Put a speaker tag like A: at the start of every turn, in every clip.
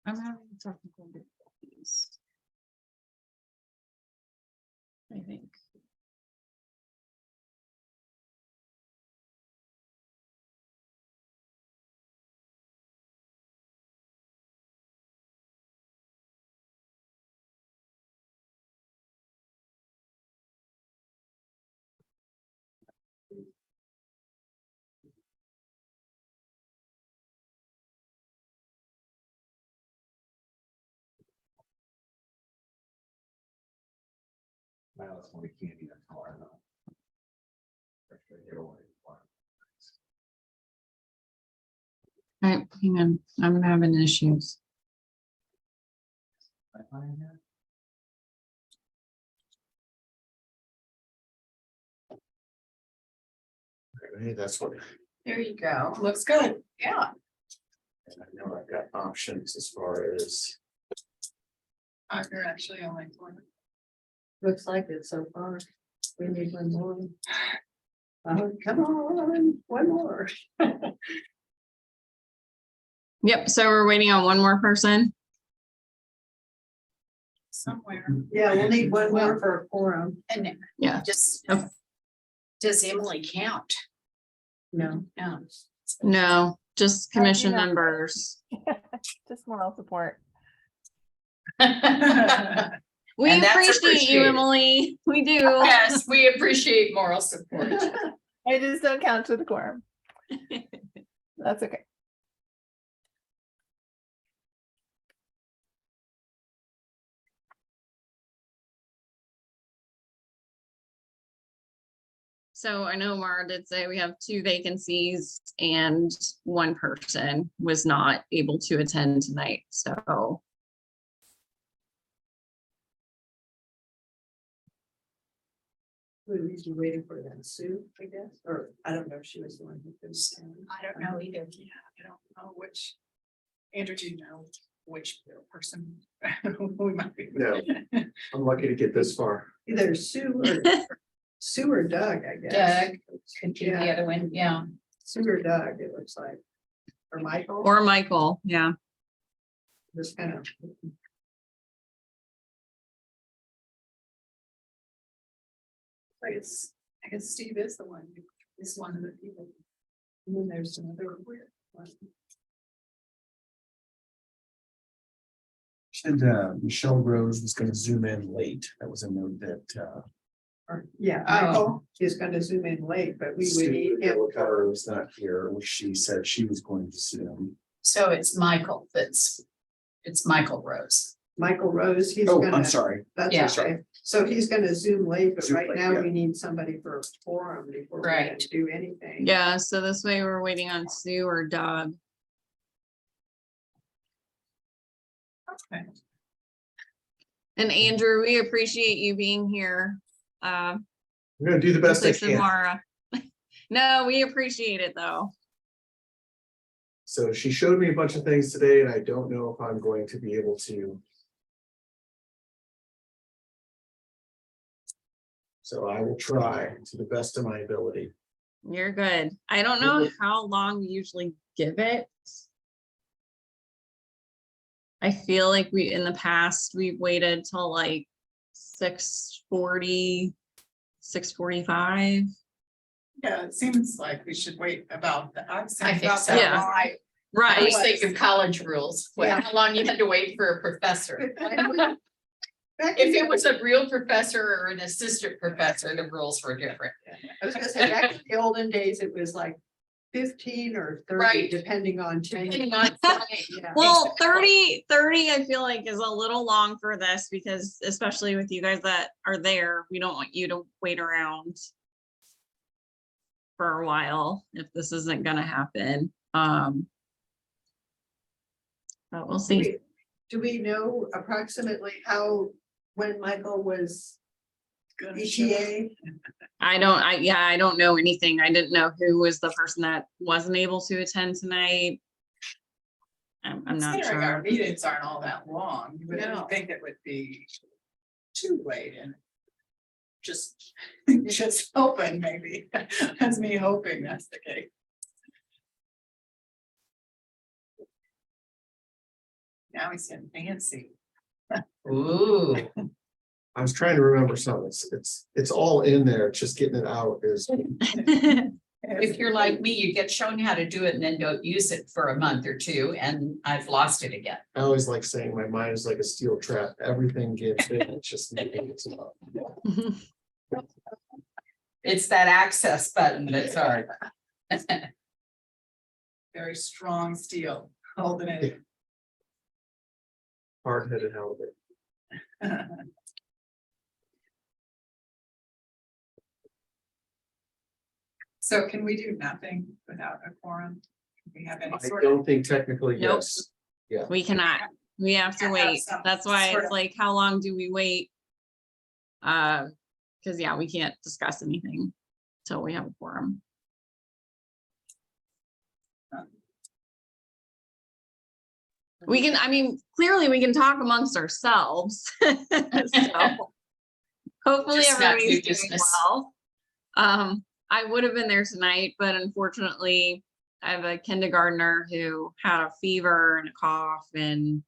A: I'm having technical difficulties. I think.
B: Now it's only candy and color now.
A: All right, hang on, I'm having issues.
B: Hey, that's what,
C: There you go. Looks good. Yeah.
B: and I know I've got options as far as.
C: You're actually only one.
D: Looks like it so far. We need one more. Oh, come on, one more.
A: Yep, so we're waiting on one more person.
C: Somewhere.
D: Yeah, we'll need one more for a quorum.
C: And
A: Yeah.
C: just.
A: Okay.
C: Does Emily count?
D: No.
C: No.
A: No, just commission
E: not.
A: members.
E: Just moral support.
A: We
C: And that's
A: appreciate you,
C: appreciated.
A: Emily. We do.
C: Yes, we appreciate moral support.
E: I just don't count to the quorum. That's okay.
A: So I know Mara did say we have 2 vacancies and one person was not able to attend tonight, so.
D: We were usually waiting for that Sue, I guess, or I don't know if she was the one who couldn't stand.
C: I don't know either. Yeah, I don't know which. Andrew, do you know which person we might be?
B: No. I'm lucky to get this far.
D: Either Sue or Sue or Doug, I guess.
C: Doug. Could be the
D: Yeah.
C: other one, yeah.
D: Sue or Doug, it looks like. Or Michael.
A: Or Michael, yeah.
D: Just kind of.
C: I guess Steve is the one, is one of the people.
D: And then there's another weird one.
B: Said Michelle Rose was gonna zoom in late. That was a note that
D: Or, yeah,
C: Oh.
D: Michael is gonna zoom in late, but we would need him.
B: Sue was not here, which she said she was going to zoom.
C: So it's Michael it's Michael Rose.
D: Michael Rose, he's
B: Oh,
D: gonna.
B: I'm sorry.
C: Yeah.
D: That's okay. So he's gonna zoom late, but
B: Zoom
D: right
B: late,
D: now
B: yeah.
D: we need somebody for a forum before we can
C: Right.
D: do anything.
A: Yeah, so this way we're waiting on Sue or Doug.
C: Okay.
A: And Andrew, we appreciate you being here.
B: I'm gonna do the best I
A: replacing
B: can.
A: Mara. No, we appreciate it though.
B: So she showed me a bunch of things today and I don't know if I'm going to be able to. So I will try to the best of my ability.
A: You're good. I don't know how long we usually give it. I feel like in the past, we've waited till like 6:40, 6:45.
F: Yeah, it seems like we should wait about the.
C: I think so.
A: Yeah.
C: I
A: Right.
C: was thinking college rules,
D: Yeah.
C: how long you had to wait for a professor.
D: Back
C: If
D: in
C: it was a real professor or an assistant professor, the rules were different.
D: I was gonna say, back in the olden days, it was like 15 or 30,
C: Right.
D: depending on.
C: Depending on time.
D: Yeah.
A: Well, 30, I feel like is a little long for this because especially with you guys that are there, we don't want you to wait around for a while if this isn't gonna happen. But we'll see.
D: Do we know approximately when Michael was ETA?
A: I don't know anything. I didn't know who was the person that wasn't able to attend tonight. I'm not
F: Considering our
A: sure.
F: meetings aren't all that long, you
C: No.
F: wouldn't think it would be too late and. Just, just hoping maybe, that's me hoping that's the case. Now he's getting fancy.
G: Ooh,
B: I was trying to remember something. It's all in there. Just getting it out is,
G: if you're like me, you get shown how to do it and then don't use it for a month or two, and I've lost it again.
B: I always like saying my mind is like a steel trap. Everything gets in, it's just making it up.
G: It's that access button that's hard.
F: Very strong steel holding it.
B: Hard-headed halibut.
F: So can we do nothing without a quorum? Can we have any
B: I
F: sort of?
B: don't think technically,
A: Nope.
B: yes.
A: We cannot, we have to
F: Have
A: wait.
F: some
A: That's why
F: sort
A: it's
F: of-
A: like, how long do we wait? Cause yeah, we can't discuss anything till we have a quorum. We can, I mean, clearly we can talk amongst ourselves. So hopefully
G: Just not
A: everybody's
G: new
A: doing
G: business.
A: well. I would have been there tonight, but unfortunately I have a kindergartner who had a fever and a cough, and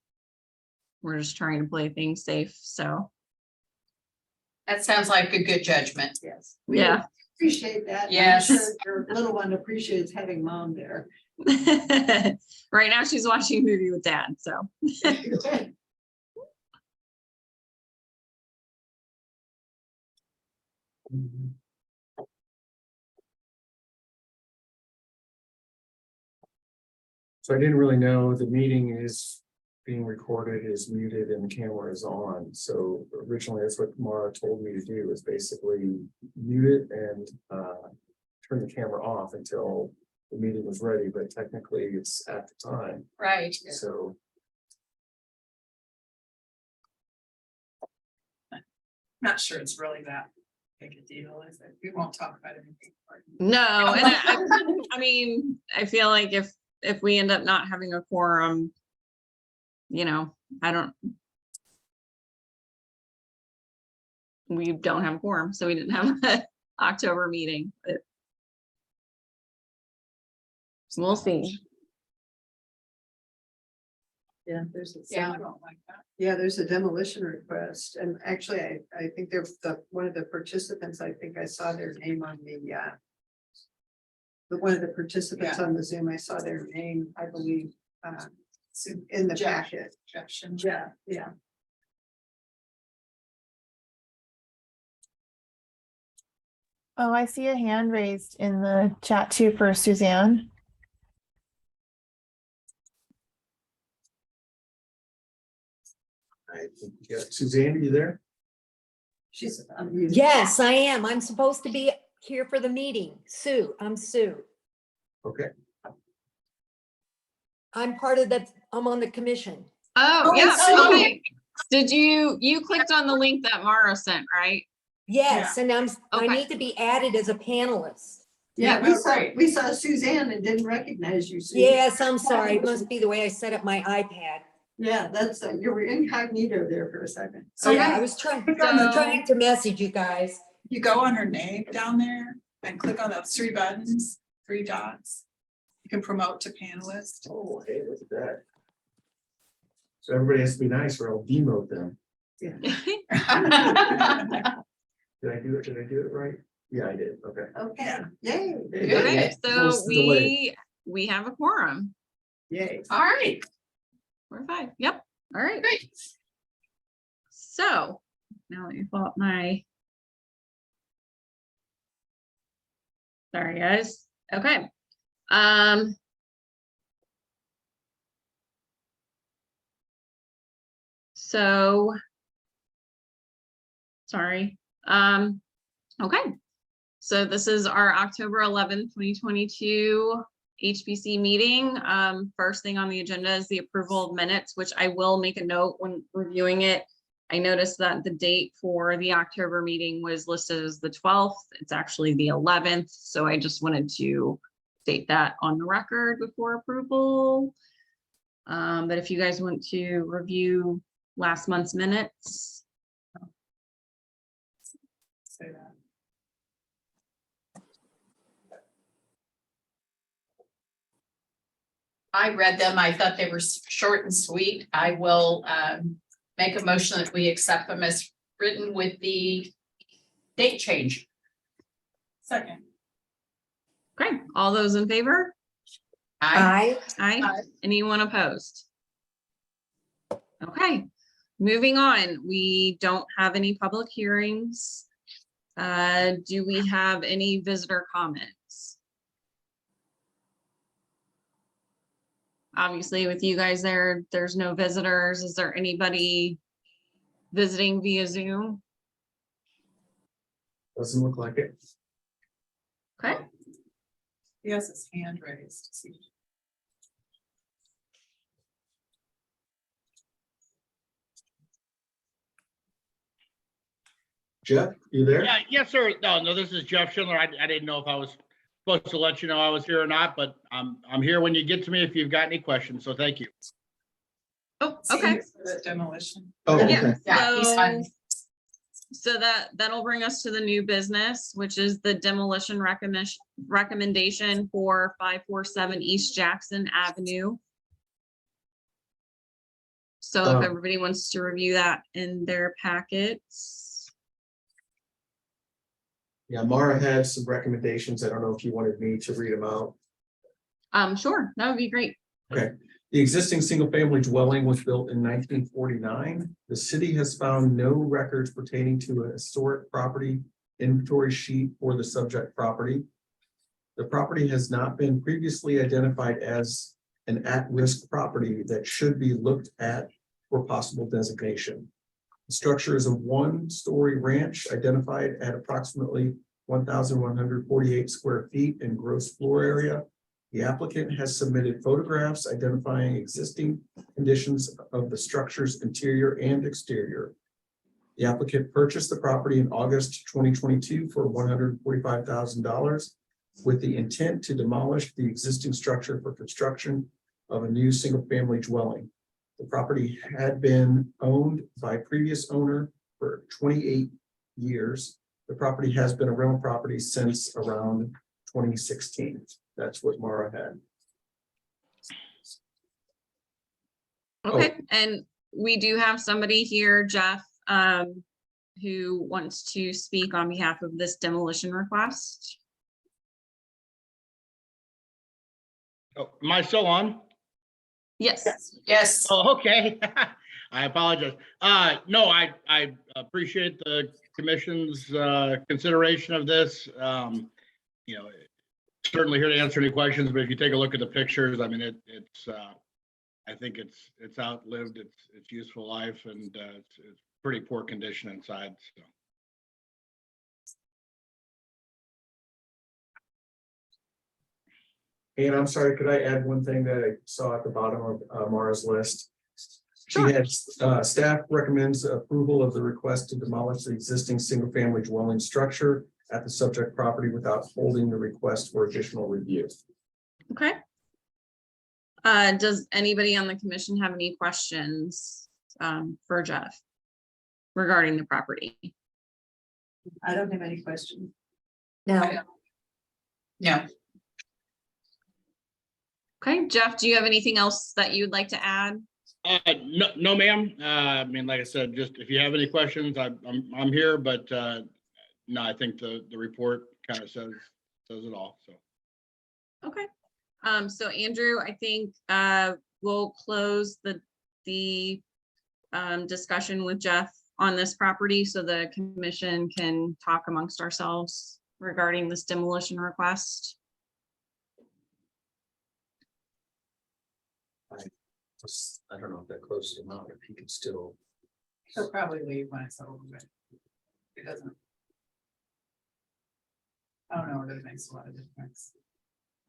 A: we're just trying to play things safe, so,
G: That sounds like a good judgment.
D: Yes.
A: yeah.
D: Appreciate that. I'm
G: Yes.
D: sure Your little one appreciates having mom there.
A: Right now she's watching a movie with dad, so.
B: Mhm. So I didn't really know the meeting is being recorded, is muted, and the camera is on. So originally, that's what Mara told me to do, is basically mute it and turn the camera off until the meeting was ready, but technically it's at the time,
G: Right.
B: so.
F: Not sure it's really that big a deal, is it? We won't talk about anything.
A: No, and I mean, I feel like if we end up not having a quorum, you know, we don't have a quorum, so we didn't have an October meeting, but we'll see.
D: Yeah, there's a.
F: Yeah, I don't like that.
D: Yeah, there's a demolition request, and actually, I think there's one of the participants, I think I saw their name on one of the participants
F: Yeah.
D: on the Zoom, I saw their name, I believe,
F: So
D: in the
F: Jeff.
D: packet.
F: Jeff Schindler.
D: Yeah.
E: Oh, I see a hand raised in the chat too for Suzanne.
B: I think, yeah, Suzanne, are you there?
D: She's unmuted.
H: Yes, I am. I'm supposed to be here for the meeting. Sue, I'm Sue.
B: Okay,
H: I'm on the commission.
A: Oh,
F: Oh,
A: yeah,
F: it's-
A: okay. Did you clicked on the link that Mara sent, right?
H: Yes, and I
A: Okay.
H: need to be added as a panelist.
D: Yeah,
F: Oh, great.
D: we saw Suzanne and didn't recognize you. Sue.
H: Yes, I'm sorry. It must be the way I set up my iPad.
D: Yeah, that's, you were incognito there for a second.
H: So yeah,
F: Okay.
H: I was trying
A: So-
H: to message you guys.
F: You go on her name down there and click on those three buttons, three dots. You can promote to panelist.
B: oh, hey, look at that. So everybody has to be nice or I'll demote them. Did I do it right? Yeah, I did, okay.
D: Okay, yay,
A: Okay, so
B: Close to the lake.
A: we have a quorum.
D: yay.
G: All right.
A: We're fine. Yep. All right.
G: Great.
A: So now let me pull up my. Sorry, guys. Okay. So. Sorry. Okay. So this is our October 11th, 2022 HPC meeting. First thing on the agenda is the approval of minutes, which I will make a note when reviewing it. I noticed that the date for the October meeting was listed as the 12th. It's actually the 11th. So I just wanted to state that on the record before approval. But if you guys want to review last month's minutes.
F: Say that.
G: I read them. I thought they were short and sweet. I will make a motion that we accept them as written with the date change.
C: Second.
A: Okay, all those in favor?
G: I
A: Aye.
C: Aye.
A: Anyone opposed? Okay, moving on. We don't have any public hearings. Do we have any visitor comments? Obviously, with you guys there, there's no visitors. Is there anybody visiting via Zoom?
B: Doesn't look like it.
A: Okay,
F: Yes, his hand raised.
B: Jeff, you there?
I: Yeah, yes, sir. No, this is Jeff Schindler. I didn't know if I was supposed to let you know I was here or not, but I'm here when you get to me if you've got any questions. So thank you.
A: oh, okay.
F: The demolition.
B: Oh,
A: Yeah.
B: okay.
G: Yeah, he's fine.
A: So that'll bring us to the new business, which is the demolition recommendation for 547 East Jackson Avenue. So if
B: Um,
A: everybody wants to review that in their packets.
B: Yeah, Mara had some recommendations. I don't know if you wanted me to read them out.
A: Sure, that would be great.
B: The existing single-family dwelling was built in 1949. The city has found no records pertaining to a historic property inventory sheet for the subject property. The property has not been previously identified as an at-risk property that should be looked at for possible designation. The structure is a one-story ranch identified at approximately 1,148 square feet in gross floor area. The applicant has submitted photographs identifying existing conditions of the structure's interior and exterior. The applicant purchased the property in August 2022 for $145,000 with the intent to demolish the existing structure for construction of a new single-family dwelling. The property had been owned by previous owner for 28 years. The property has been a rental property since around 2016. That's what Mara had.
A: Okay, and we do have somebody here, Jeff, who wants to speak on behalf of this demolition request.
I: Oh, am I still on?
A: Yes.
G: Yes.
I: Oh, okay. I apologize. No, I appreciate the commission's consideration of this. You know, certainly here to answer any questions, but if you take a look at the pictures, I mean, it's I think it's outlived its useful life, and it's pretty poor condition inside. So.
B: And I'm sorry, could I add one thing that I saw at the bottom of Mara's list? She
A: Sure.
B: had, staff recommends approval of the request to demolish the existing single-family dwelling structure at the subject property without holding the request for additional review.
A: Okay. Does anybody on the commission have any questions for Jeff regarding the property?
D: I don't have any questions.
H: No,
G: No,
A: Okay, Jeff, do you have anything else that you'd like to add?
I: No, ma'am. I mean, like I said, just if you have any questions, I'm here, but no, I think the report kind of says it all. So.
A: Okay. So Andrew, I think we'll close the discussion with Jeff on this property so the commission can talk amongst ourselves regarding this demolition request.
B: I don't know if that closes him out, if he can still.
F: He'll probably leave when it's over with. It doesn't. I don't know, it makes a lot of difference.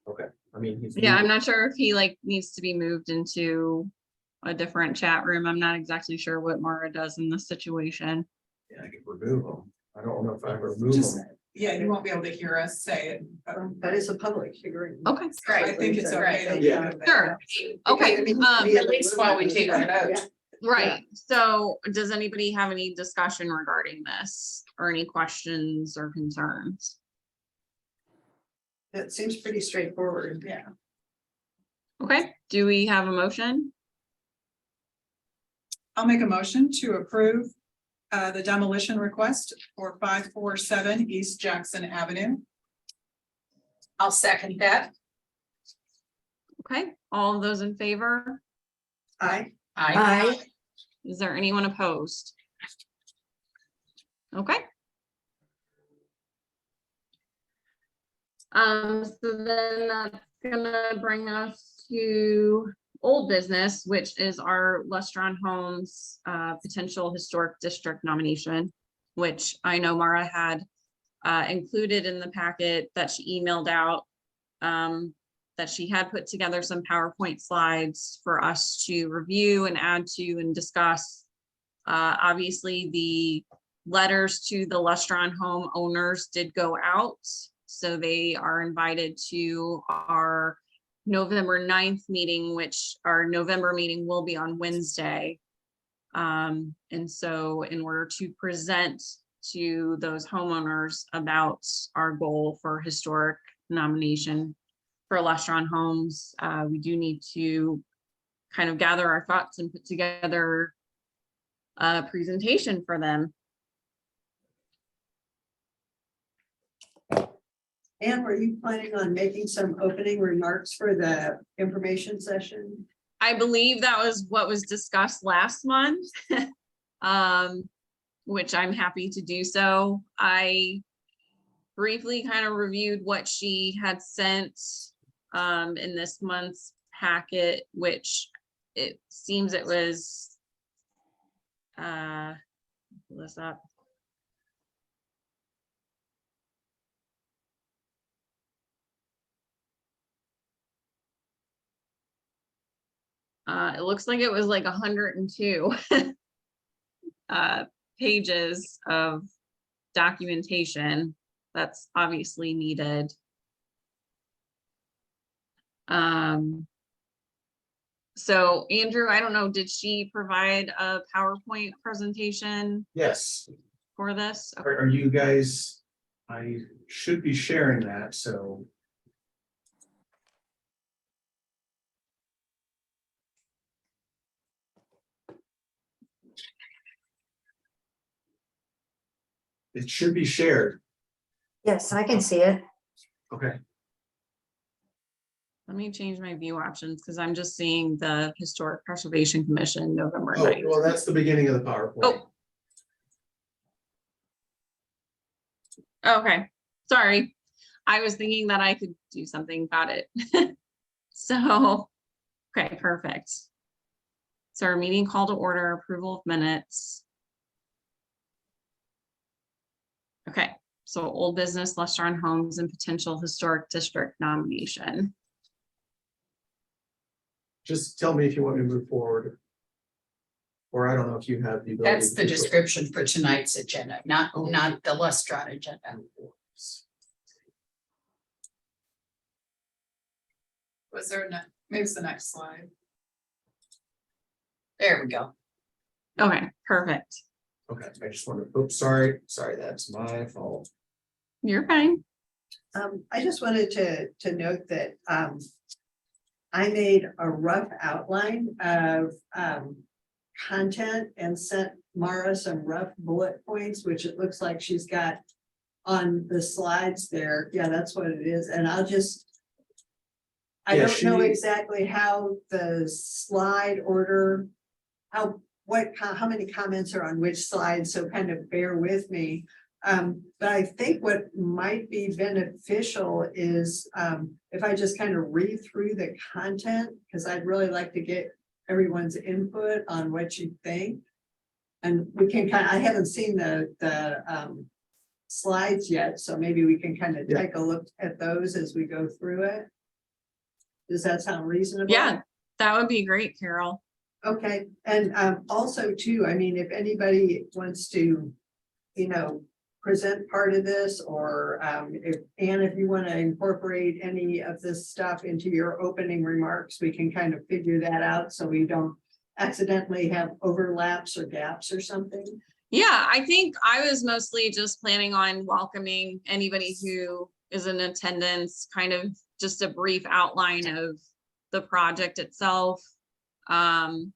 B: Okay, I mean, he's.
A: Yeah, I'm not sure if he like needs to be moved into a different chat room. I'm not exactly sure what Mara does in this situation.
B: Yeah, I could remove him. I don't know if I remove
F: Just,
B: him.
F: yeah, you won't be able to hear us say it.
D: But it's a public hearing.
A: Okay,
F: I think it's okay. to leave
B: Yeah.
F: it there.
A: sure. Okay,
G: at least while we take our vote.
A: right. So does anybody have any discussion regarding this or any questions or concerns?
D: That seems pretty straightforward.
F: Yeah.
A: Okay, do we have a motion?
F: I'll make a motion to approve the demolition request for 547 East Jackson Avenue.
G: I'll second that.
A: Okay, all of those in favor?
F: Aye.
H: Aye.
A: Is there anyone opposed? Okay. So then that's gonna bring us to old business, which is our Lestron Homes potential historic district nomination, which I know Mara had included in the packet that she emailed out. That she had put together some PowerPoint slides for us to review and add to and discuss. Obviously, the letters to the Lestron home owners did go out, so they are invited to our November 9th meeting, which our November meeting will be on Wednesday. And so in order to present to those homeowners about our goal for historic nomination for Lestron Homes, we do need to kind of gather our thoughts and put together a presentation for them.
D: Anne, were you planning on making some opening remarks for the information session?
A: I believe that was what was discussed last month. Which I'm happy to do so. I briefly kind of reviewed what she had sent in this month's packet, which it seems it was pull this up. It looks like it was like 102 pages of documentation that's obviously needed. So Andrew, I don't know, did she provide a PowerPoint presentation
B: Yes,
A: for this?
B: are you guys, I should be sharing that, so. It should be shared.
H: Yes, I can see it.
B: Okay.
A: Let me change my view options because I'm just seeing the Historic Preservation Commission November
B: Oh,
A: 9th.
B: well, that's the beginning of the PowerPoint.
A: Oh. Okay, sorry. I was thinking that I could do something about it. So, okay, perfect. So our meeting call to order, approval of minutes. Okay, so old business, Lestron Homes and potential historic district nomination.
B: Just tell me if you want me to move forward. Or I don't know if you have the ability.
G: That's the
B: to-
G: description for tonight's agenda, not
B: Oh.
G: the Lestron agenda.
F: Was there, maybe it's the next slide.
G: There we go.
A: Okay, perfect.
B: Okay, I just wanted, oops, sorry, that's my fault.
A: You're fine.
D: I just wanted to note that, I made a rough outline of, content and sent Mara some rough bullet points, which it looks like she's got on the slides there. Yeah, that's what it is. And I'll just, I
B: Yeah,
D: don't know
B: she-
D: exactly how the slide order, how many comments are on which slide, so kind of bear with me. But I think what might be beneficial is, if I just kind of read through the content, because I'd really like to get everyone's input on what you think. And we can I haven't seen the slides yet, so maybe we can kind of
B: Yeah.
D: take a look at those as we go through it. Does that sound reasonable?
A: Yeah, that would be great, Carol.
D: Okay, and also too, I mean, if anybody wants to, present part of this, or if you want to incorporate any of this stuff into your opening remarks, we can kind of figure that out so we don't accidentally have overlaps or gaps or something.
A: Yeah, I think I was mostly just planning on welcoming anybody who is in attendance, kind of just a brief outline of the project itself. Kind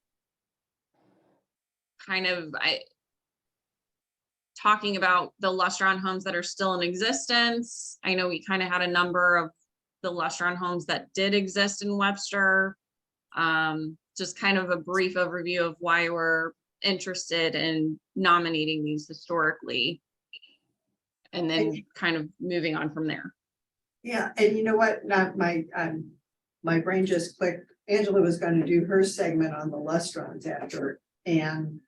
A: of, talking about the Lustron homes that are still in existence. I know we kind of had a number of the Lustron homes that did exist in Webster. Just kind of a brief overview of why we're interested in nominating these historically. And then kind of moving on from there.
D: Yeah, and you know what, not my brain just clicked. Angela was gonna do her segment on the Lustrons after Anne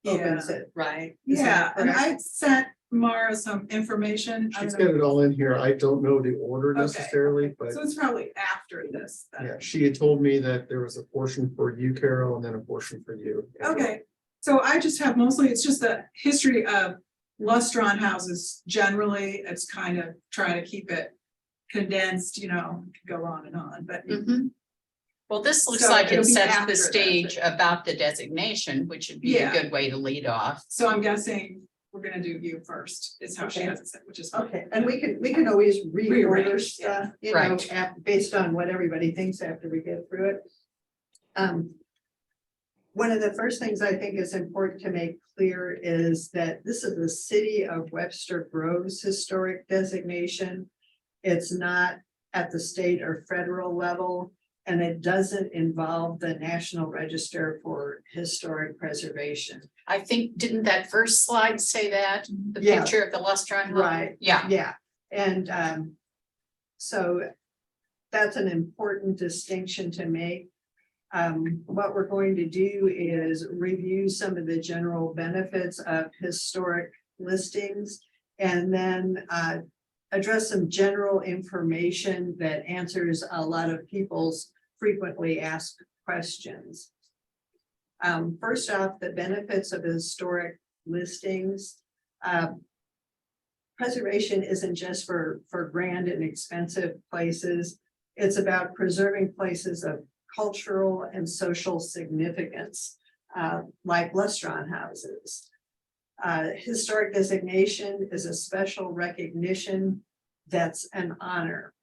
D: opens it, right? Is
F: Yeah,
D: that
F: and
D: correct?
F: I sent Mara some information. I
B: She's
F: don't know.
B: got it all in here. I don't know the order
F: Okay,
B: necessarily, but
F: So it's probably after this. then.
B: yeah, she had told me that there was a portion for you, Carol, and then a portion for you.
F: Okay, so I just have mostly, it's just the history of Lustron houses generally. It's kind of trying to keep it condensed, you know, go on and on, but
G: Mhm. Well, this looks
F: So
G: like
F: it'll
G: it
F: be
G: sets
F: after
G: the
F: that,
G: stage about the designation, which would be a
F: Yeah.
G: good way to lead off.
F: so I'm guessing we're gonna do you first, is how she
D: Okay.
F: has it set, which is. fine.
D: Okay, and we can always reorder
F: Rearrange,
D: stuff, you know,
G: Right.
D: based on what everybody thinks after we get through it. One of the first things I think is important to make clear is that this is the City of Webster Groves historic designation. It's not at the state or federal level, and it doesn't involve the National Register for Historic Preservation.
G: I think, didn't that first slide say that? The
D: Yeah.
G: picture of the Lustron home?
D: Right.
G: Yeah,
D: Yeah, and so that's an important distinction to make. What we're going to do is review some of the general benefits of historic listings and then address some general information that answers a lot of people's frequently asked questions. First off, the benefits of historic listings. Preservation isn't just for grand and expensive places. It's about preserving places of cultural and social significance, like Lustron houses. Historic designation is a special recognition that's an honor.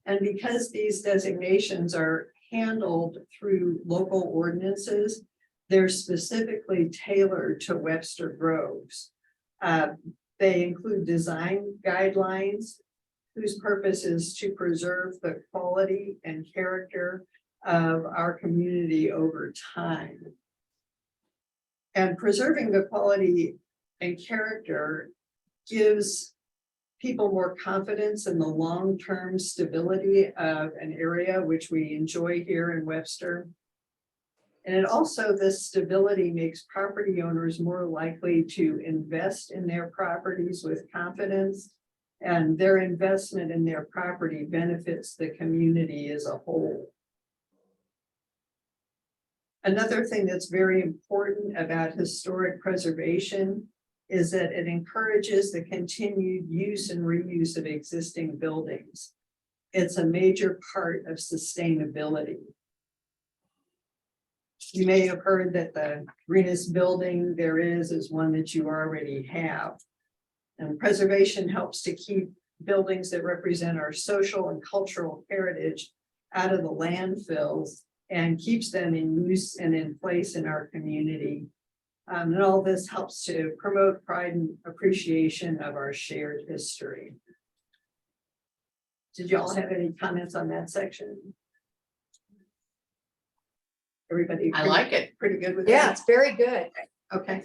D: And because these designations are handled through local ordinances, they're specifically tailored to Webster Groves. They include design guidelines whose purpose is to preserve the quality and character of our community over time. And preserving the quality and character gives people more confidence in the long-term stability of an area which we enjoy here in Webster. And it also, this stability makes property owners more likely to invest in their properties with confidence, and their investment in their property benefits the community as a whole. Another thing that's very important about historic preservation is that it encourages the continued use and reuse of existing buildings. It's a major part of sustainability. You may have heard that the greenest building there is one that you already have. And preservation helps to keep buildings that represent our social and cultural heritage out of the landfills and keeps them in use and in place in our community. And all this helps to promote pride and appreciation of our shared history. Did y'all have any comments on that section? Everybody?
G: I like it.
D: Pretty good with
H: Yeah,
D: that?
H: it's very good.
D: Okay,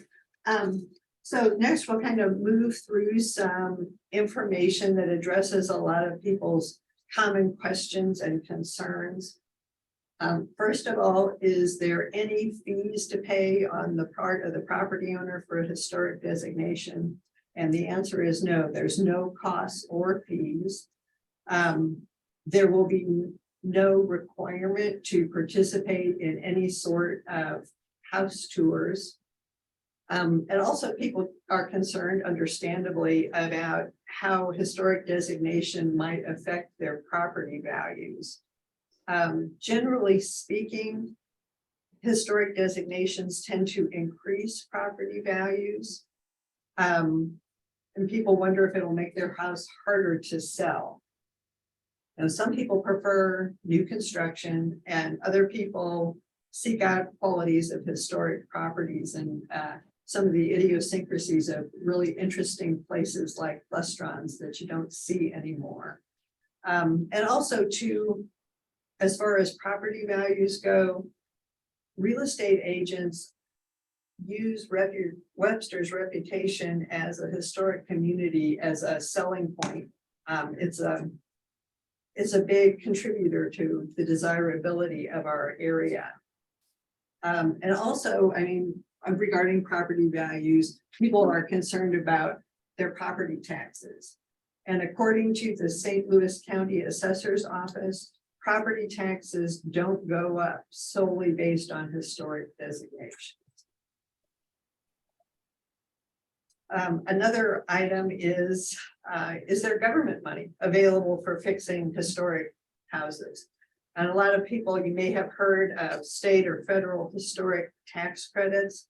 D: so next we'll kind of move through some information that addresses a lot of people's common questions and concerns. First of all, is there any fees to pay on the part of the property owner for a historic designation? And the answer is no, there's no costs or fees. There will be no requirement to participate in any sort of house tours. And also people are concerned, understandably, about how historic designation might affect their property values. Generally speaking, historic designations tend to increase property values. And people wonder if it'll make their house harder to sell. And some people prefer new construction and other people seek out qualities of historic properties and some of the idiosyncrasies of really interesting places like Lestrons that you don't see anymore. And also too, as far as property values go, real estate agents use Webster's reputation as a historic community as a selling point. It's a big contributor to the desirability of our area. And also, I mean, regarding property values, people are concerned about their property taxes. And according to the St. Louis County Assessor's Office, property taxes don't go up solely based on historic designations. Another item is there government money available for fixing historic houses? And a lot of people, you may have heard of state or federal historic tax credits.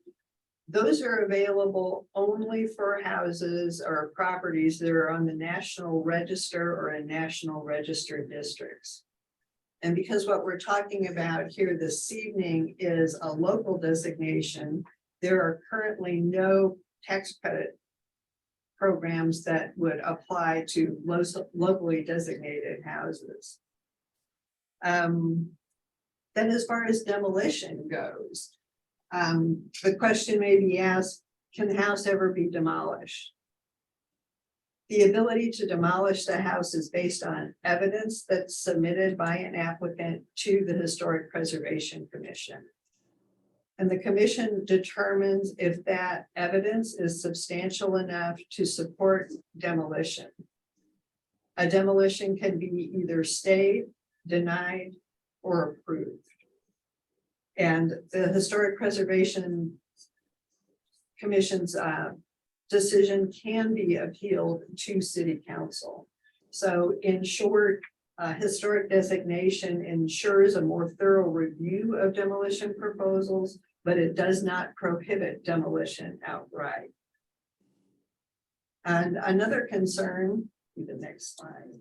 D: Those are available only for houses or properties that are on the National Register or in National Register districts. And because what we're talking about here this evening is a local designation, there are currently no tax credit programs that would apply to locally designated houses. Then as far as demolition goes, the question may be asked, can the house ever be demolished? The ability to demolish the house is based on evidence that's submitted by an applicant to the Historic Preservation Commission. And the commission determines if that evidence is substantial enough to support demolition. A demolition can be either stayed, denied, or approved. And the Historic Preservation Commission's decision can be appealed to City Council. So in short, historic designation ensures a more thorough review of demolition proposals, but it does not prohibit demolition outright. And another concern, the next slide.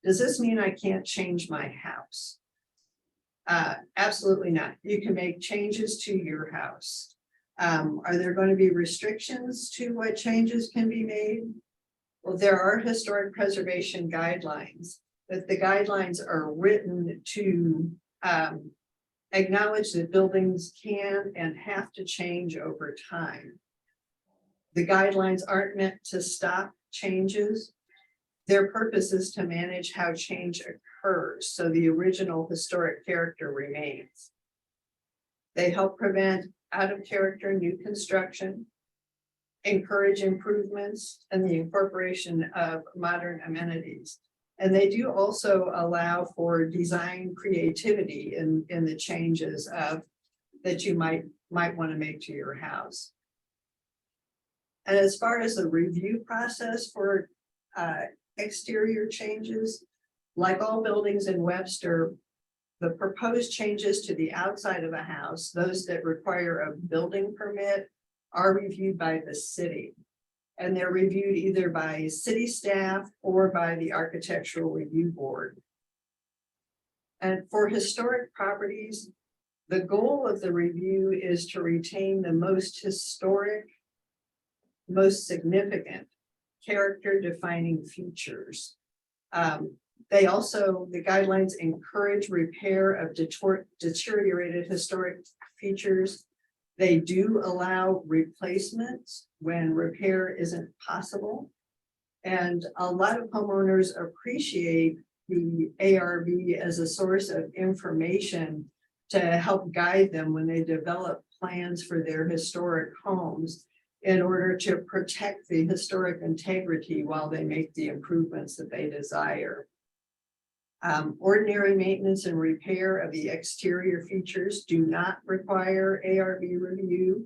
D: Does this mean I can't change my house? Absolutely not. You can make changes to your house. Are there going to be restrictions to what changes can be made? Well, there are historic preservation guidelines, but the guidelines are written to acknowledge that buildings can and have to change over time. The guidelines aren't meant to stop changes. Their purpose is to manage how change occurs, so the original historic character remains. They help prevent out of character new construction, encourage improvements, and the incorporation of modern amenities. And they do also allow for design creativity in the changes that you might want to make to your house. And as far as the review process for exterior changes, like all buildings in Webster, the proposed changes to the outside of a house, those that require a building permit, are reviewed by the city. And they're reviewed either by city staff or by the Architectural Review Board. And for historic properties, the goal of the review is to retain the most historic, most significant character-defining features. The guidelines encourage repair of deteriorated historic features. They do allow replacements when repair isn't possible. And a lot of homeowners appreciate the ARB as a source of information to help guide them when they develop plans for their historic homes in order to protect the historic integrity while they make the improvements that they desire. Ordinary maintenance and repair of the exterior features do not require ARB review.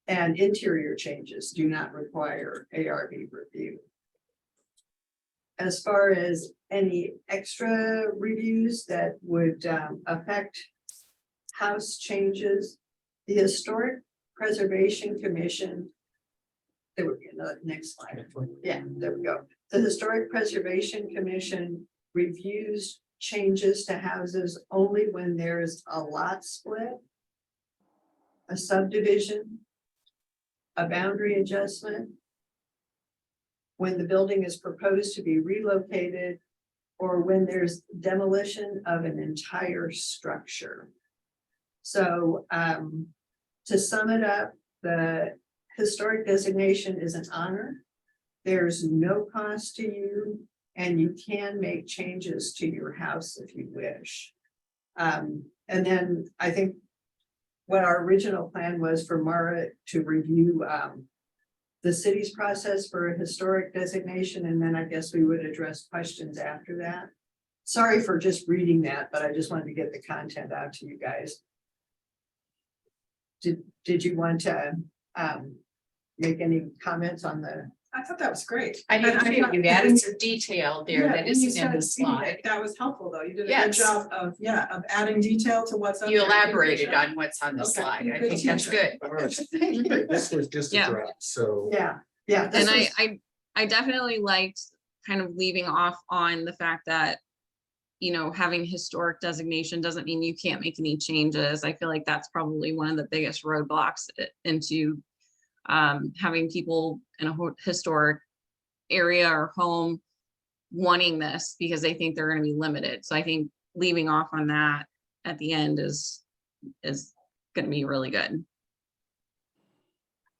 D: And interior changes do not require ARB review. As far as any extra reviews that would affect house changes, the Historic Preservation Commission there would be another next slide. Yeah, there we go. The Historic Preservation Commission reviews changes to houses only when there's a lot split, a subdivision, a boundary adjustment, when the building is proposed to be relocated, or when there's demolition of an entire structure. So to sum it up, the historic designation is an honor. There's no cost to you, and you can make changes to your house if you wish. And then I think what our original plan was for Mara to review the city's process for a historic designation, and then I guess we would address questions after that. Sorry for just reading that, but I just wanted to get the content out to you guys. Did you want to make any comments on the?
F: I thought that was great.
G: I did
F: And
G: too.
F: thought-
G: You added some detail there
F: Yeah,
G: that
F: when you
G: isn't in the
F: started reading
G: slide.
F: it, that was helpful, though. You did a good
G: Yes.
F: job of, of adding detail to what's. up
G: You
F: there. Good
G: elaborated
F: job.
G: on what's on the
F: Okay.
G: slide. I
F: Good
G: think that's
F: teacher.
G: good.
B: This was just a
A: Yeah.
B: draft, so.
D: Yeah, yeah. this
A: And
D: was-
A: I definitely liked kind of leaving off on the fact that, you know, having historic designation doesn't mean you can't make any changes. I feel like that's probably one of the biggest roadblocks into having people in a historic area or home wanting this because they think they're going to be limited. So I think leaving off on that at the end is going to be really good.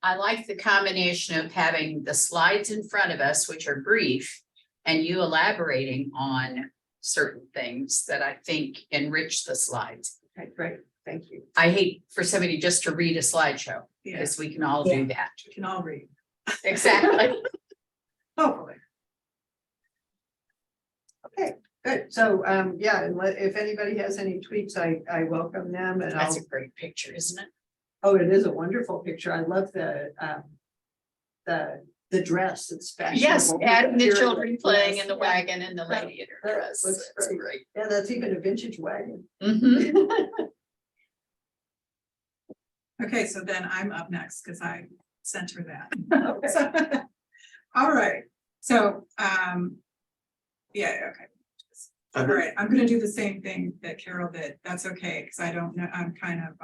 G: I like the combination of having the slides in front of us, which are brief, and you elaborating on certain things that I think enrich the slides.
D: Okay, great, thank you.
G: I hate for somebody just to read a slideshow,
F: Yeah,
G: because we can all do that.
F: we can all read.
G: Exactly.
F: Hopefully.
D: Okay, good. So, yeah, and if anybody has any tweaks, I welcome them, and
G: That's
D: I'll,
G: a great picture, isn't it?
D: oh, it is a wonderful picture. I love the dress. It's fashionable.
G: Yes, adding the
D: Period.
G: children playing in the
D: Yes,
G: wagon and the lady in her
D: That
G: dress.
D: looks
G: That's
D: great.
G: great.
D: Yeah, that's even a vintage wagon.
G: Mhm.
F: Okay, so then I'm up next because I sent her that.
D: Okay.
F: So, all right, so, yeah, okay. All right, I'm gonna do the same thing that Carol did. That's okay, because I don't know, I'm kind of,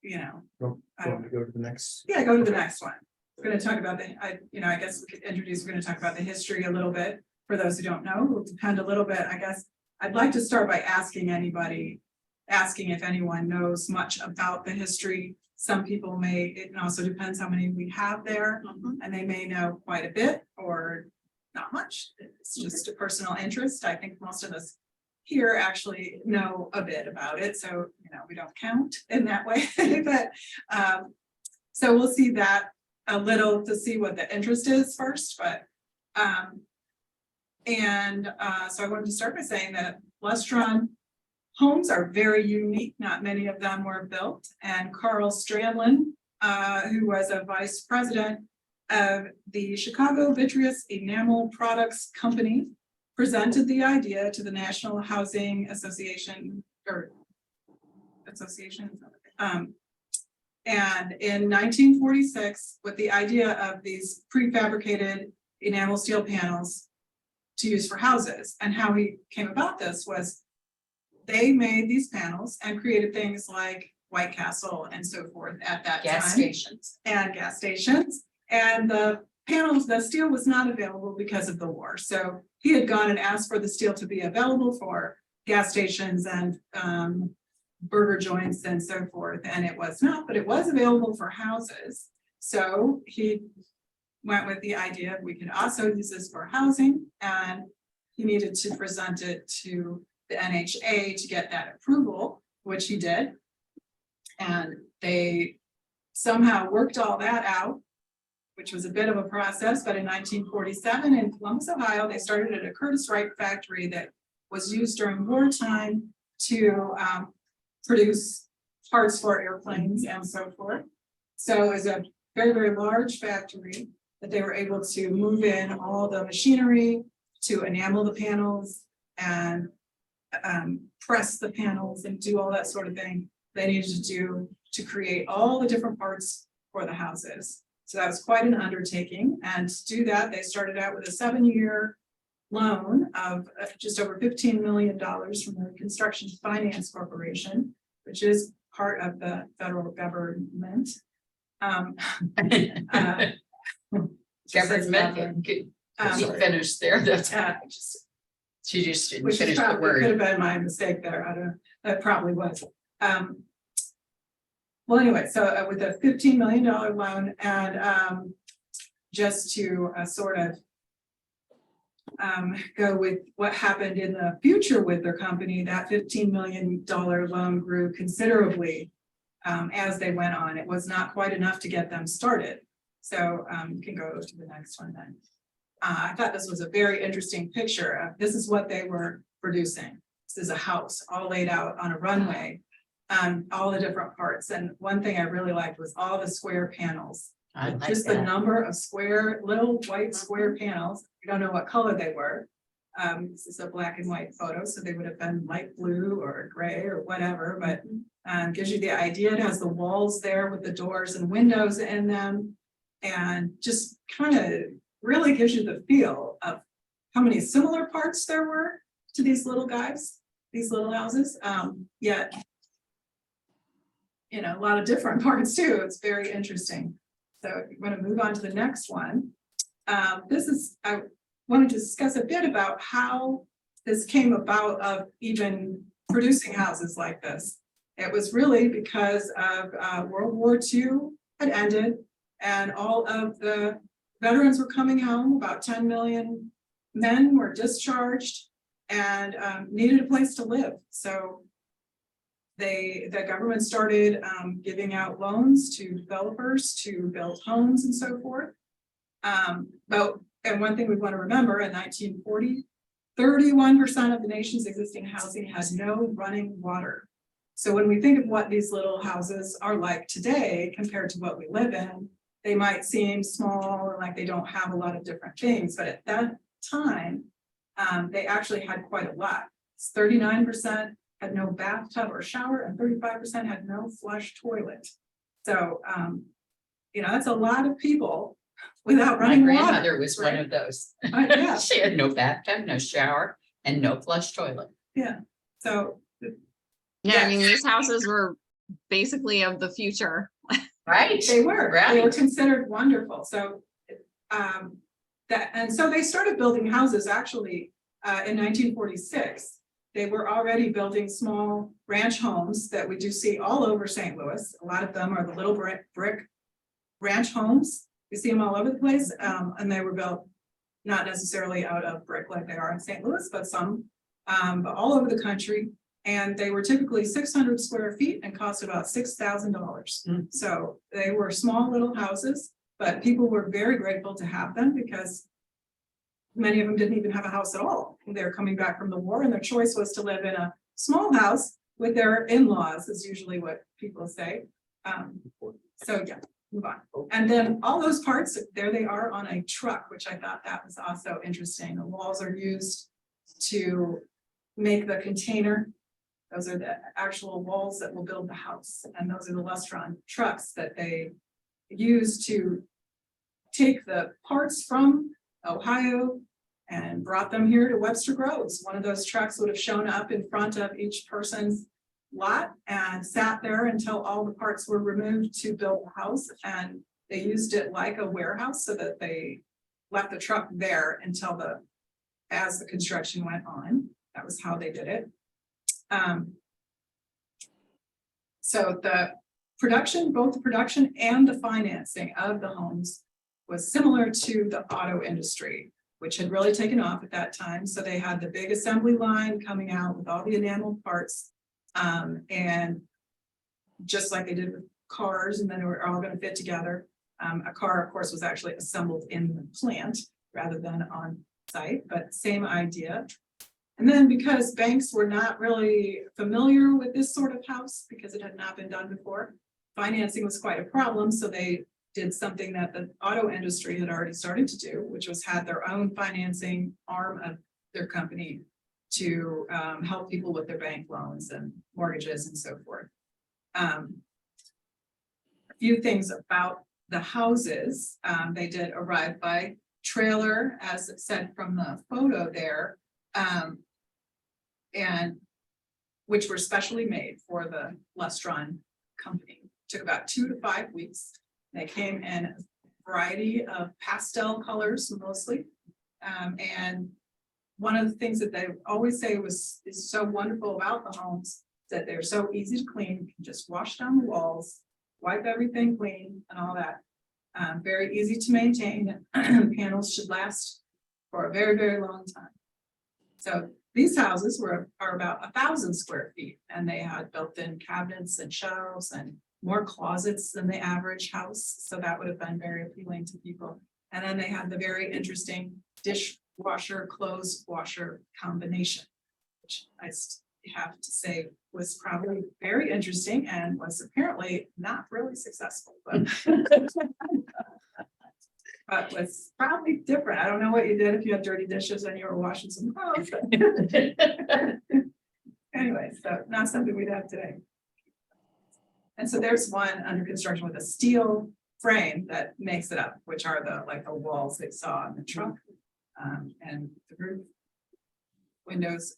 F: you know,
B: Want to go to the next?
F: yeah, go to the next one. We're gonna talk about I guess we could introduce, we're gonna talk about the history a little bit. For those who don't know, it will depend a little bit, I guess. I'd like to start by asking if anyone knows much about the history. Some people may, it also depends how many we have there, and they may know quite a bit or not much. It's just a personal interest. I think most of us here actually know a bit about it, so, you know, we don't count in that way, but, so we'll see that a little to see what the interest is first, but, so I wanted to start by saying that Lustron homes are very unique. Not many of them were built, and Carl Strandlin, who was a vice president of the Chicago Vitreous Enamel Products Company, presented the idea to the National Housing Association and in 1946, with the idea of these prefabricated enamel steel panels to use for houses. And how he came about this was they made these panels and created things like White Castle and so forth at that time.
G: Gas stations.
F: And gas stations. And the panels, the steel was not available because of the war. So he had gone and asked for the steel to be available for gas stations and burger joints and so forth. And it was not, but it was available for houses. So he went with the idea we could also use this for housing, and he needed to present it to the NHA to get that approval, which he did. And they somehow worked all that out, which was a bit of a process, but in 1947 in Columbus, Ohio, they started at a Curtis Wright factory that was used during wartime to produce parts for airplanes and so forth. So it was a very, very large factory that they were able to move in all the machinery to enamel the panels and press the panels and do all that sort of thing they needed to do to create all the different parts for the houses. So that was quite an undertaking. And to do that, they started out with a 7-year loan of just over $15 million from the Construction Finance Corporation, which is part of the federal government.
G: Government, good.
F: Um,
G: You finished there, that's,
F: just
G: she just didn't
F: Which is
G: finish the
F: probably, could have
G: word.
F: been my mistake there, I don't, that probably was. Well, anyway, so with a $15 million loan and just to sort of go with what happened in the future with their company, that $15 million loan grew considerably as they went on. It was not quite enough to get them started. So you can go to the next one then. I thought this was a very interesting picture. This is what they were producing. This is a house all laid out on a runway, all the different parts. And one thing I really liked was all the square panels.
G: I like
F: Just the
G: that.
F: number of square, little white square panels. We don't know what color they were. This is a black and white photo, so they would have been light blue or gray or whatever, but gives you the idea. It has the walls there with the doors and windows in them. And just kind of really gives you the feel of how many similar parts there were to these little guys, these little houses. Yet, you know, a lot of different parts too. It's very interesting. So if you want to move on to the next one. I wanted to discuss a bit about how this came about of even producing houses like this. It was really because of World War II had ended and all of the veterans were coming home. About 10 million men were discharged and needed a place to live. So the government started giving out loans to developers to build homes and so forth. And one thing we want to remember, in 1940, 31% of the nation's existing housing has no running water. So when we think of what these little houses are like today compared to what we live in, they might seem small and like they don't have a lot of different things, but at that time, they actually had quite a lot. 39% had no bathtub or shower, and 35% had no flush toilet. So, you know, that's a lot of people without
G: My
F: running water.
G: grandmother was one
F: right?
G: of those.
F: Yeah.
G: She had no bathtub, no shower, and no flush toilet.
F: Yeah, so,
A: Yeah, I mean,
F: Yes.
A: these houses were basically of the future.
G: Right?
F: they were
G: Right.
F: considered wonderful, so. And so they started building houses actually, in 1946. They were already building small ranch homes that we do see all over St. Louis. A lot of them are the little brick ranch homes. You see them all over the place, and they were built not necessarily out of brick like they are in St. Louis, but some, but all over the country. And they were typically 600 square feet and cost about $6,000.
G: Mm.
F: So they were small little houses, but people were very grateful to have them because many of them didn't even have a house at all. They were coming back from the war and their choice was to live in a small house with their in-laws, is usually what people say. So yeah, move on. And then all those parts, there they are on a truck, which I thought that was also interesting. The walls are used to make the container. Those are the actual walls that will build the house. And those are the Lustron trucks that they use to take the parts from Ohio and brought them here to Webster Groves. One of those trucks would have shown up in front of each person's lot and sat there until all the parts were removed to build the house. And they used it like a warehouse so that they left the truck there until as the construction went on. That was how they did it. So the production, both the production and the financing of the homes was similar to the auto industry, which had really taken off at that time. So they had the big assembly line coming out with all the enameled parts. And just like they did with cars, and then they were all going to fit together. A car, of course, was actually assembled in the plant rather than on site, but same idea. And then because banks were not really familiar with this sort of house because it had not been done before, financing was quite a problem. So they did something that the auto industry had already started to do, which was had their own financing arm of their company to help people with their bank loans and mortgages and so forth. A few things about the houses, they did arrive by trailer, as it said from the photo there. And which were specially made for the Lestron company. Took about 2 to 5 weeks. They came in a variety of pastel colors mostly. And one of the things that they always say is so wonderful about the homes, that they're so easy to clean, you can just wash down the walls, wipe everything clean and all that. Very easy to maintain. Panels should last for a very, very long time. So these houses are about 1,000 square feet, and they had built-in cabinets and shelves and more closets than the average house. So that would have been very appealing to people. And then they had the very interesting dishwasher, clothes washer combination, which I have to say was probably very interesting and was apparently not really successful, but but was probably different. I don't know what you did if you had dirty dishes and you were washing some clothes. Anyway, so not something we'd have today. And so there's one under construction with a steel frame that makes it up, which are the walls they saw in the truck. And the roof windows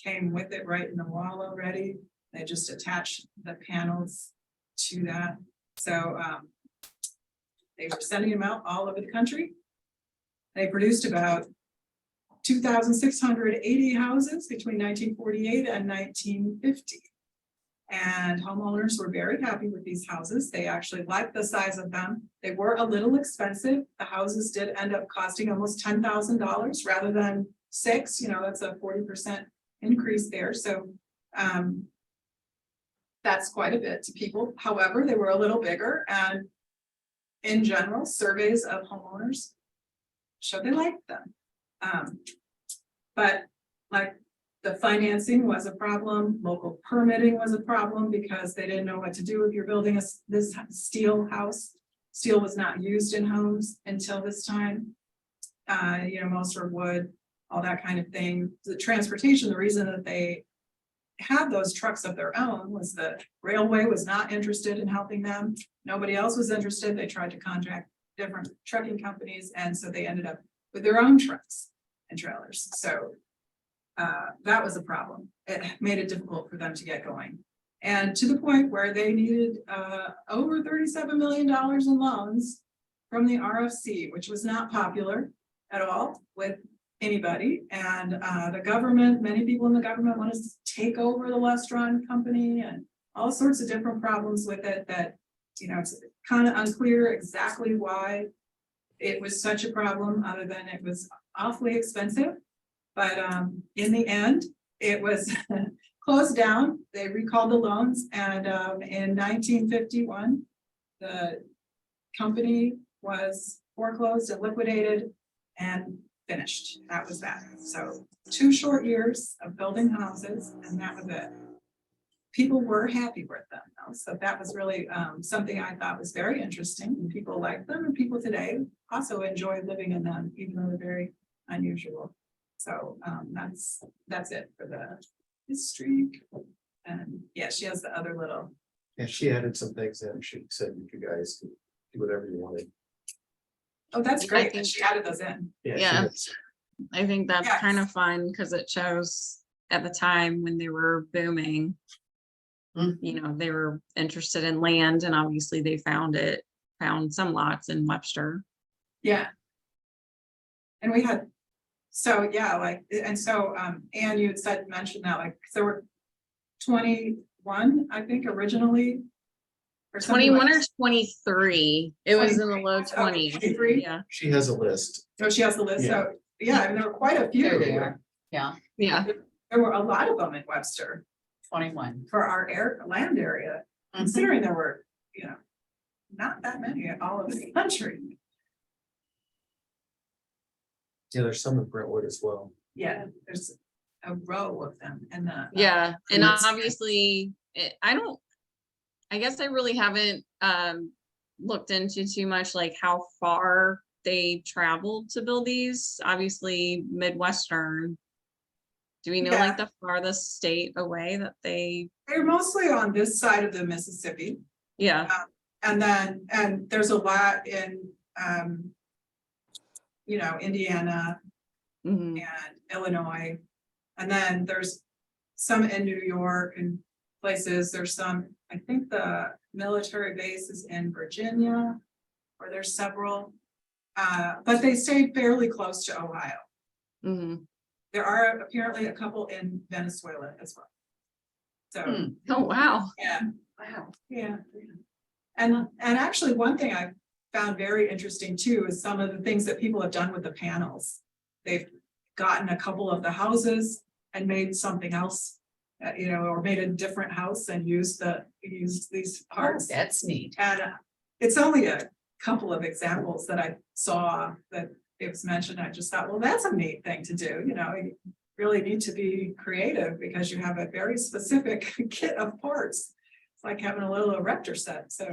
F: came with it right in the wall already. They just attached the panels to that. So they were sending them out all over the country. They produced about 2,680 houses between 1948 and 1950. And homeowners were very happy with these houses. They actually liked the size of them. They were a little expensive. The houses did end up costing almost $10,000 rather than $6,000. You know, that's a 40% increase there. So that's quite a bit to people. However, they were a little bigger, and in general, surveys of homeowners show they liked them. But like the financing was a problem, local permitting was a problem because they didn't know what to do if you're building this steel house. Steel was not used in homes until this time. You know, most were wood, all that kind of thing. The transportation, the reason that they had those trucks of their own was the railway was not interested in helping them. Nobody else was interested. They tried to contract different trucking companies, and so they ended up with their own trucks and trailers. So that was a problem. It made it difficult for them to get going. And to the point where they needed over $37 million in loans from the RFC, which was not popular at all with anybody. And the government, many people in the government wanted to take over the Lestron company and all sorts of different problems with it that, you know, it's kind of unclear exactly why it was such a problem, other than it was awfully expensive. But in the end, it was closed down. They recalled the loans, and in 1951, the company was foreclosed and liquidated and finished. That was that. So 2 short years of building houses, and that was it. People were happy with them, though. So that was really something I thought was very interesting, and people liked them, and people today also enjoy living in them, even though they're very unusual. So that's it for the history. And yeah, she has the other little.
B: And she added some things in. She said you guys could do whatever you wanted.
F: Oh, that's
A: I
F: great that
A: think-
F: she added those in.
B: she
A: Yeah.
B: did.
A: I think that's
F: Yes.
A: kind of fun because it shows at the time when they were booming. You know, they were interested in land, and obviously they found some lots in Webster.
F: Yeah. And we had, so yeah, like, and so Anne, you had mentioned that like there were 21, I think, originally. Or something
A: 21
F: like-
A: or 23. It was in the low
F: 23.
A: 20s.
F: 23?
A: Yeah.
B: She has a list.
F: So she has the list. So yeah, and there were quite a few.
G: There they are. Yeah,
A: Yeah.
F: There were a lot of them in Webster
G: 21.
F: for our land area, considering there were, you know, not that many all over the country.
B: Yeah, there's some in Brentwood as well.
F: Yeah, there's a row of them in the.
A: Yeah. And
F: Permits.
A: obviously, I guess I really haven't looked into too much like how far they traveled to build these. Obviously, Midwestern. Do we know like the farthest state away that they?
F: They're mostly on this side of the Mississippi.
A: Yeah.
F: and there's a lot in, Indiana
A: Mhm.
F: and Illinois. And then there's some in New York and places, there's some, I think the military base is in Virginia, or there's several. But they stay fairly close to Ohio.
A: Mhm.
F: There are apparently a couple in Venezuela as well. So,
G: Hmm.
A: Oh, wow.
F: yeah,
D: Wow.
F: yeah. And actually, one thing I found very interesting too is some of the things that people have done with the panels. They've gotten a couple of the houses and made something else, or made a different house and used these
G: Oh,
F: parts.
G: that's neat.
F: And it's only a couple of examples that I saw that it was mentioned. I just thought, well, that's a neat thing to do, you really need to be creative because you have a very specific kit of parts. It's like having a little erector set, so,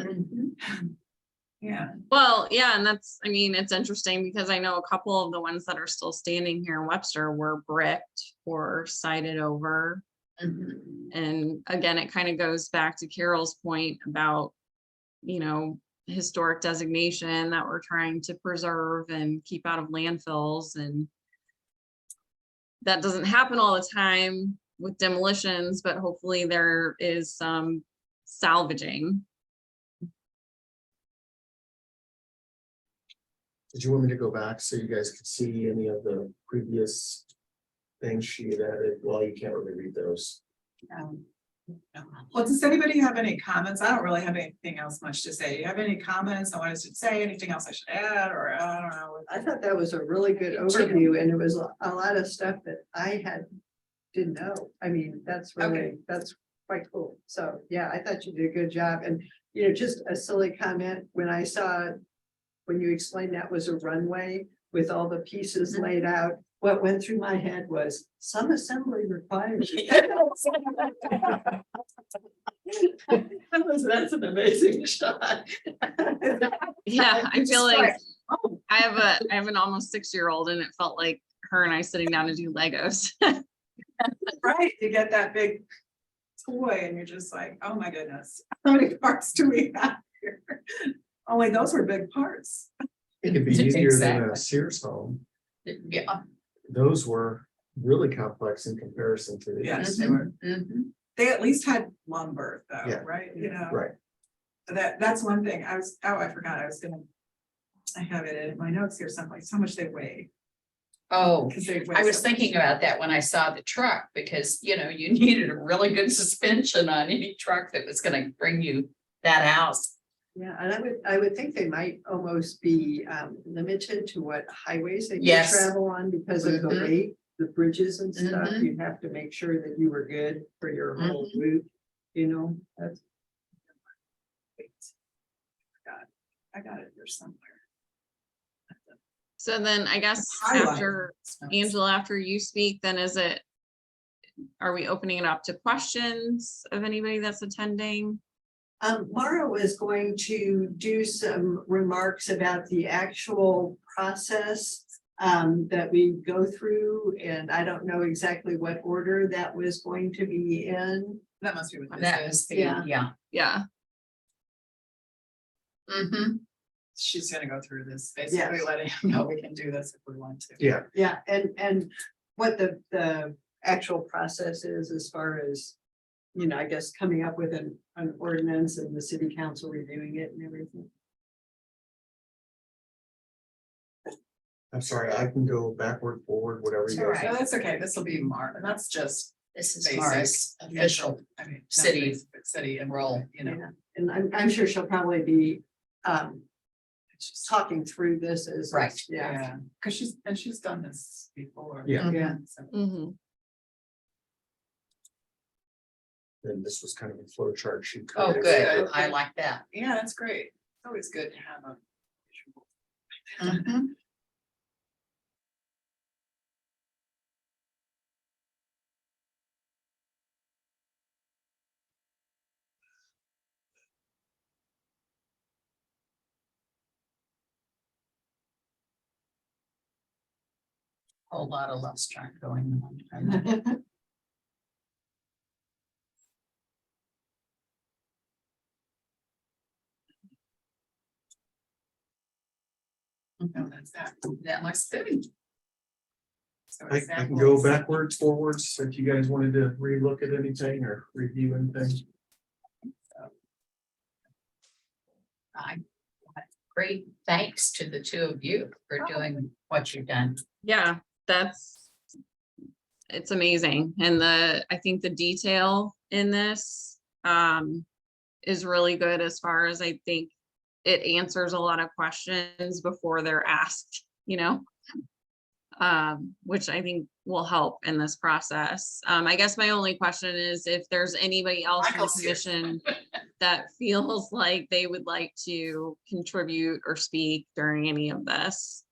F: yeah.
A: Well, yeah, and it's interesting because I know a couple of the ones that are still standing here in Webster were bricked or sided over.
G: Mhm.
A: And again, it kind of goes back to Carol's point about, historic designation that we're trying to preserve and keep out of landfills, and that doesn't happen all the time with demolitions, but hopefully there is some salvaging.
B: Did you want me to go back so you guys could see any of the previous things she had added? Well, you can't really read those.
F: Well, does anybody have any comments? I don't really have anything else much to say. Do you have any comments? I wanted to say anything else I should add, or I don't know.
D: I thought that was a really good overview, and it was a lot of stuff that I didn't know. I mean, that's quite cool. So, yeah, I thought you did a good job. And, just a silly comment, when you explained that was a runway with all the pieces laid out, what went through my head was some assembly required. That's an amazing shot.
A: Yeah, I feel like
F: Oh,
A: I have an almost 6-year-old and it felt like her and I sitting down to do Legos.
F: right, you get that big toy and you're just like, oh my goodness, how many parts do we have here? Only those were big parts.
B: It could be easier than
G: Exactly.
B: a Sears home.
G: Yeah.
B: Those were really complex in comparison to the.
F: Yes, they were.
G: Mhm.
F: They at least had lumber though,
B: Yeah.
F: right?
B: Right.
F: That's one thing. I forgot, I have it in my notes here someplace, how much they weigh.
G: Oh,
F: Because they weigh
G: I was
F: so much.
G: thinking about that when I saw the truck, because, you needed a really good suspension on any truck that was gonna bring you that house.
D: Yeah, and I would think they might almost be limited to what highways they can
G: Yes.
D: travel on because of the
G: Mhm.
D: weight, the bridges and stuff.
G: Mhm.
D: You'd have to make sure that you were good for your whole
G: Mhm.
D: route, that's.
F: Wait. I got it here somewhere.
A: So then I guess
F: Highlight.
A: after Angela, after you speak, then are we opening it up to questions of anybody that's attending?
D: Mara was going to do some remarks about the actual process that we go through, and I don't know exactly what order that was going to be in.
F: That must be what
G: That
F: this
G: was
F: is.
G: the,
D: Yeah.
G: yeah.
A: Yeah,
G: Mhm.
F: She's gonna go through this, basically
D: Yes.
F: letting him know we can do this if we want to.
B: Yeah,
D: Yeah, and what the actual process is as far as, I guess coming up with an ordinance and the city council reviewing it and everything.
B: I'm sorry, I can go backward, forward, whatever you
G: All
B: guys.
G: right.
F: No, that's okay, this will be Mark, that's just
G: This is
F: basic.
G: Mara's official.
F: I mean, not
G: city
F: basic, but city and
G: role.
D: Yeah, and I'm sure she'll probably be talking through this as.
G: Right.
D: Yeah,
F: Yeah, because she's done this before.
B: Yeah.
D: Yeah.
F: So,
A: mhm.
B: And this was kind of a flow chart she.
G: Oh,
B: created.
G: good. I like that.
F: yeah, that's great. It's always good to have a visual.
G: Mhm. Whole lot of love track going on.
C: No, that's that.
G: That looks good.
C: So
B: I
C: it's
B: can go
C: samples.
B: backwards, forwards, if you guys wanted to relook at anything or review anything.
G: Great thanks to the two of you for doing what you've done.
A: Yeah, it's amazing. And I think the detail in this is really good as far as I think it answers a lot of questions before they're asked, which I think will help in this process. I guess my only question is if there's anybody else in the
G: Michael's here.
A: commission that feels like they would like to contribute or speak during any of this.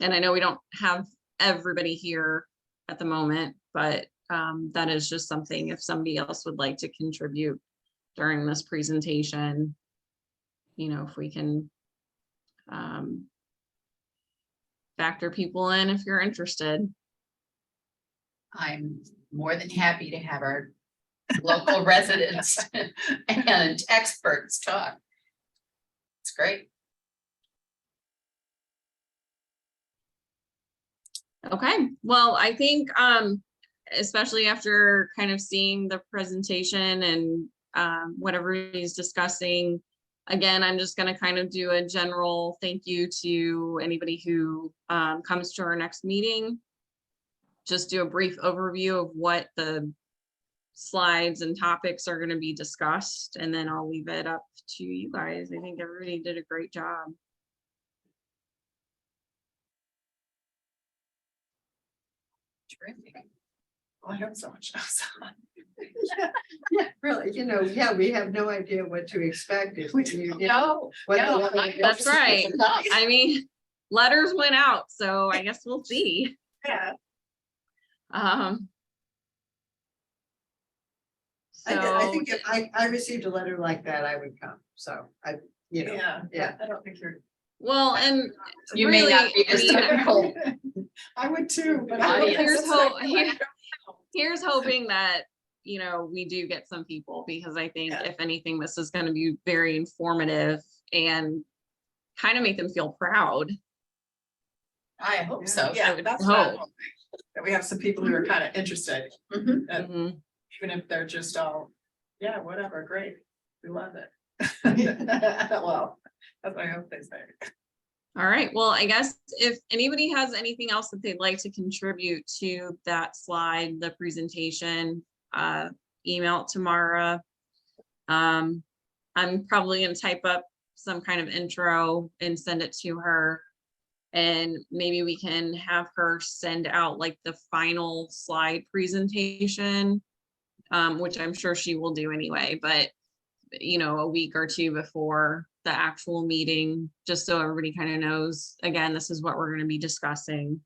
A: And I know we don't have everybody here at the moment, but that is just something if somebody else would like to contribute during this presentation, if we can factor people in if you're interested.
G: I'm more than happy to have our local residents and experts talk. It's great.
A: Okay, well, I think especially after kind of seeing the presentation and whatever he's discussing, again, I'm just going to kind of do a general thank you to anybody who comes to our next meeting. Just do a brief overview of what the slides and topics are going to be discussed, and then I'll leave it up to you guys. I think everybody did a great job.
G: Terrific.
C: Well, I hope so much.
D: Yeah, really, we have no idea what to expect. If you-
G: No,
D: what the
G: no,
D: level
G: I-
D: of-
A: That's right. I mean, letters went out, so I guess we'll see.
C: Yeah.
D: I
A: So,
D: think if I received a letter like that, I would come. So
C: Yeah.
D: Yeah.
C: I don't think you're.
A: well, and
G: You may not be
A: really, I
G: as
A: mean,
G: typical.
C: I would too, but.
G: I
C: I
G: don't
C: don't
A: here's
C: think
A: hope,
C: so. I don't know.
A: here's hoping that, we do get some people, because I think
C: Yeah.
A: if anything, this is gonna be very informative and kind of make them feel proud.
G: I hope so.
C: Yeah,
A: would
C: that's what I'm
A: hope.
C: hoping, that we have some people who are kind of interested,
G: Mhm.
A: Mhm.
C: even if they're just all, yeah, whatever, great, we love it. Well, that's what I hope they say.
A: All right, well, I guess if anybody has anything else that they'd like to contribute to that slide, the presentation, email it to Mara. I'm probably gonna type up some kind of intro and send it to her. And maybe we can have her send out like the final slide presentation, which I'm sure she will do anyway, but a week or two before the actual meeting, just so everybody kind of knows, again, this is what we're going to be discussing.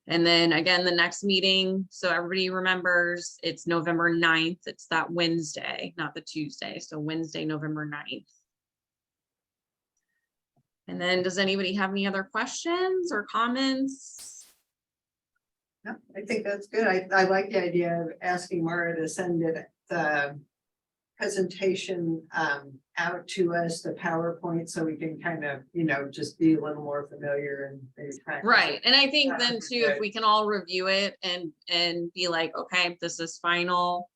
A: And then again, the next meeting, so everybody remembers, it's November 9th. It's that Wednesday, not the Tuesday. So Wednesday, November 9th. And then does anybody have any other questions or comments?
D: No, I think that's good. I like the idea of asking Mara to send the presentation out to us, the PowerPoint, so we can kind of, just be a little more familiar and maybe practice.
A: Right, and I think
D: That
A: then
D: would be
A: too, if
D: good.
A: we can all review it and be like, okay, this is final.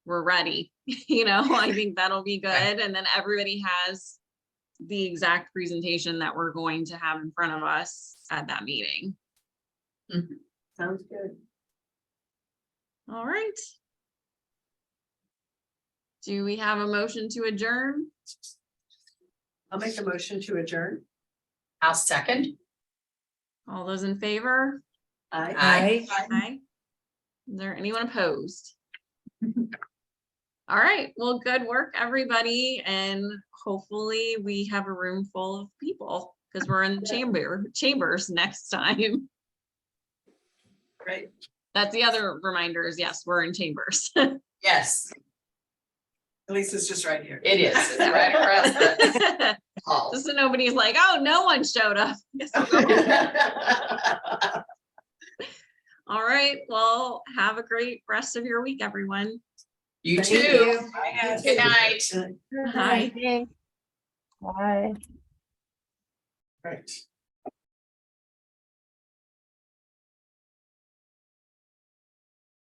A: We're ready, I think that'll be good. And then everybody has the exact presentation that we're going to have in front of us at that meeting.
D: Sounds good.
A: All right. Do we have a motion to adjourn?
D: I'll make a motion to adjourn.
G: I'll second.
A: All those in favor?
D: Aye.
A: Aye. Is there anyone opposed? All right, well, good work, everybody, and hopefully we have a room full of people because we're in chambers next time.
C: Great.
A: That's the other reminder is yes, we're in chambers.
G: Yes,
C: At least it's just right here.
G: it is. It's right across the hall.
A: Just so nobody's like, oh, no one showed up. Guess we'll go home. All right, well, have a great rest of your week, everyone.
G: You
D: Thank
G: too.
D: you.
G: Good night.
A: Hi.
E: Thanks. Bye.
B: Right.